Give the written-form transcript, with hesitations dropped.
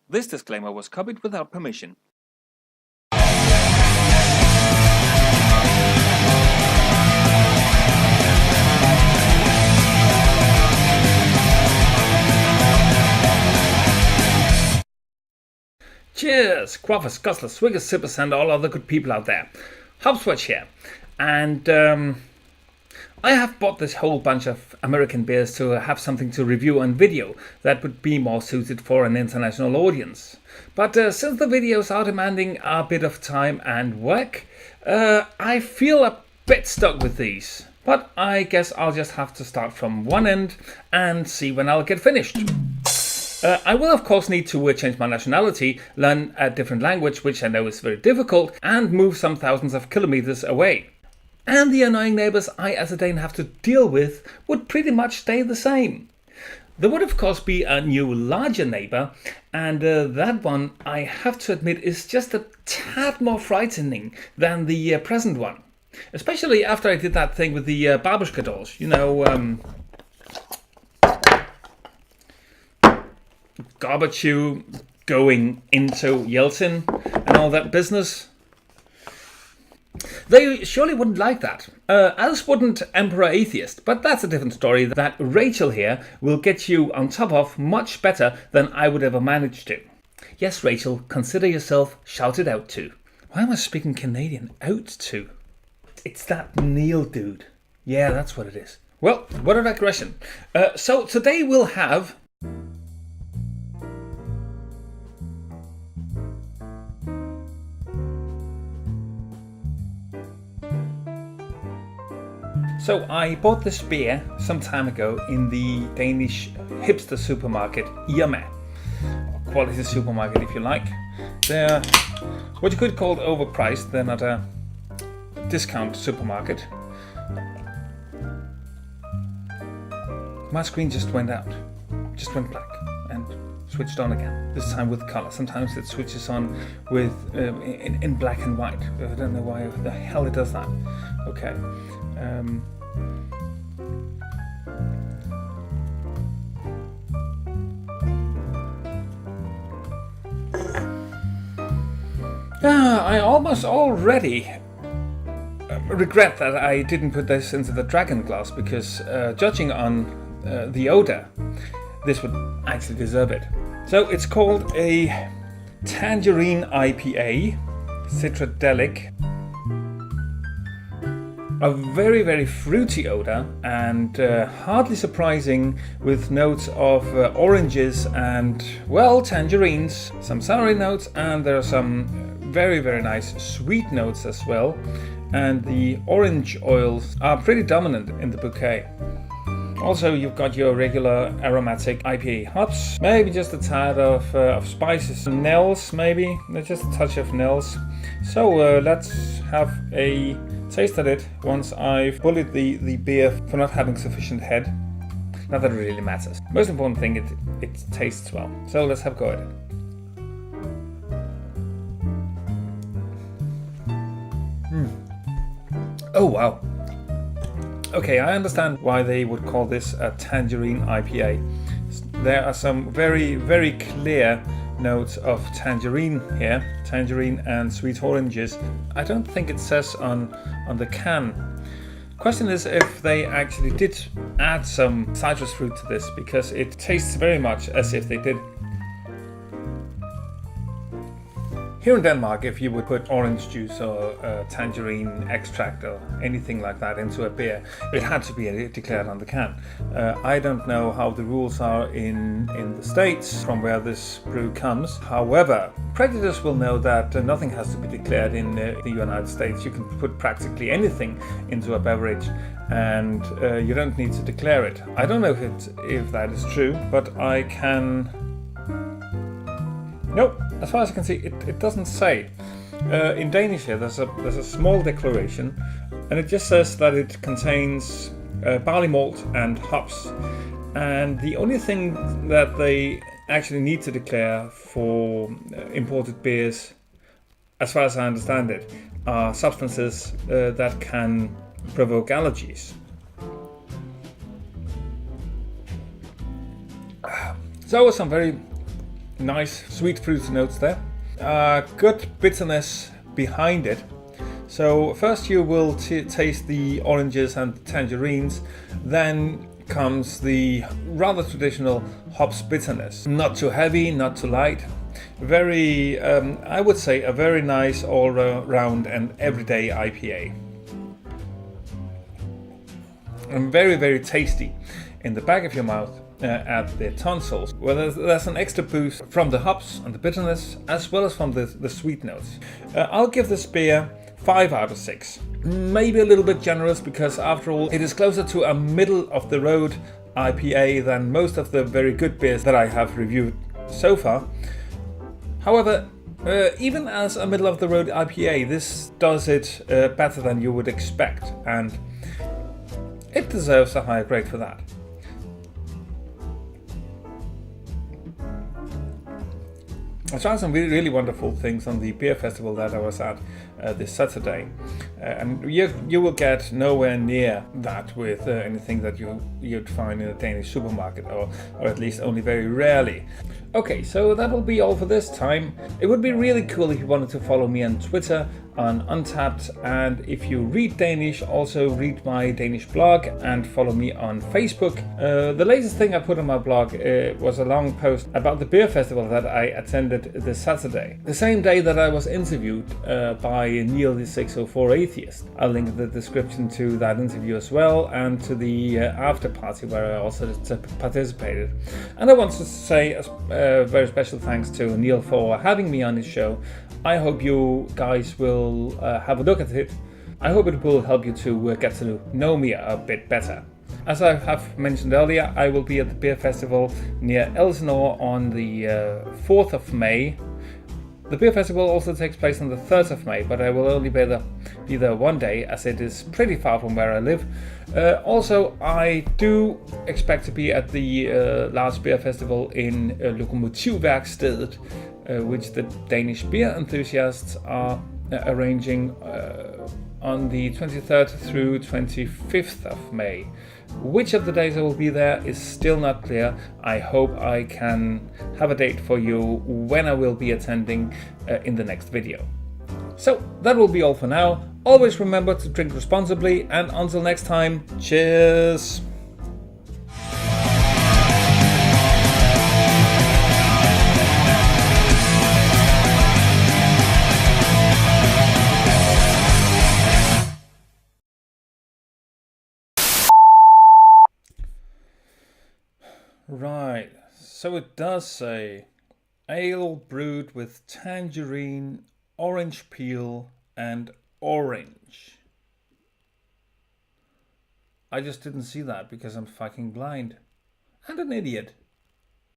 This disclaimer was copied without permission. Cheers, quaffers, gustlers, swiggers, sippers, and all other good people out there. Hopswatch here, and I have bought this whole bunch of American beers to have something to review on video that would be more suited for an international audience. But since the videos are demanding a bit of time and work, I feel a bit stuck with these. But I guess I'll just have to start from one end and see when I'll get finished. I will of course need to change my nationality, learn a different language, which I know is very difficult, and move some thousands of kilometers away. And the annoying neighbors I as a Dane have to deal with would pretty much stay the same. There would of course be a new larger neighbor, and that one, I have to admit, is just a tad more frightening than the present one. Especially after I did that thing with the babushka dolls, you know, Gorbachev going into Yeltsin and all that business. They surely wouldn't like that, as wouldn't Emperor Atheist, but that's a different story that Rachel here will get you on top of much better than I would ever manage to. Yes, Rachel, consider yourself shouted out to. Why am I speaking Canadian? Out to? It's that Neil dude. Yeah, that's what it is. Well, what a digression. So today we'll have... So I bought this beer some time ago in the Danish hipster supermarket Irma, or quality supermarket if you like. They're what you could call overpriced. They're not a discount supermarket. My screen just went out, just went black and switched on again, this time with color. Sometimes it switches on with in black and white. I don't know why the hell it does that. Okay. I almost already regret that I didn't put this into the dragon glass, because judging on the odor, this would actually deserve it. So it's called a Tangerine IPA, Citradelic. A very, very fruity odor, and hardly surprising, with notes of oranges and, well, tangerines, some soury notes, and there are some very, very nice sweet notes as well. And the orange oils are pretty dominant in the bouquet. Also, you've got your regular aromatic IPA hops, maybe just a tad of spices, Nels maybe, just a touch of Nels. So let's have a taste at it once I've bullied the beer for not having sufficient head. Not that it really matters. Most important thing, it tastes well. So let's have a go at it. Oh wow. Okay, I understand why they would call this a Tangerine IPA. There are some very, very clear notes of tangerine here, tangerine and sweet oranges. I don't think it says on the can. Question is if they actually did add some citrus fruit to this, because it tastes very much as if they did. Here in Denmark, if you would put orange juice or tangerine extract or anything like that into a beer, it had to be declared on the can. I don't know how the rules are in the States from where this brew comes. However, prejudice will know that nothing has to be declared in the United States. You can put practically anything into a beverage and you don't need to declare it. I don't know if that is true, but I can... Nope. As far as I can see, it doesn't say. In Danish here, there's a small declaration, and it just says that it contains barley malt and hops. And the only thing that they actually need to declare for imported beers, as far as I understand it, are substances that can provoke allergies. So some very nice sweet fruit notes there. Good bitterness behind it. So first you will taste the oranges and tangerines, then comes the rather traditional hops bitterness. Not too heavy, not too light. Very, I would say, a very nice all-round and everyday IPA. And very, very tasty in the back of your mouth at the tonsils. Well, there's an extra boost from the hops and the bitterness, as well as from the sweet notes. I'll give this beer 5 out of 6. Maybe a little bit generous, because after all, it is closer to a middle of the road IPA than most of the very good beers that I have reviewed so far. However, even as a middle of the road IPA, this does it better than you would expect, and it deserves a higher grade for that. I tried some really wonderful things on the beer festival that I was at this Saturday, and you will get nowhere near that with anything that you'd find in a Danish supermarket, or at least only very rarely. Okay, so that will be all for this time. It would be really cool if you wanted to follow me on Twitter on Untapped, and if you read Danish, also read my Danish blog and follow me on Facebook. The latest thing I put on my blog was a long post about the beer festival that I attended this Saturday, the same day that I was interviewed by Neil the 604 Atheist. I'll link the description to that interview as well, and to the after party where I also participated. And I want to say a very special thanks to Neil for having me on his show. I hope you guys will have a look at it. I hope it will help you to get to know me a bit better. As I have mentioned earlier, I will be at the beer festival near Elsinore on the 4th of May. The beer festival also takes place on the 3rd of May, but I will only be there one day, as it is pretty far from where I live. Also, I do expect to be at the last beer festival in Lokomotivværkstedet, which the Danish beer enthusiasts are arranging on the 23rd through 25th of May. Which of the days I will be there is still not clear. I hope I can have a date for you when I will be attending in the next video. So that will be all for now. Always remember to drink responsibly, and until next time, cheers! Right, so it does say ale brewed with tangerine, orange peel, and orange. I just didn't see that because I'm fucking blind and an idiot.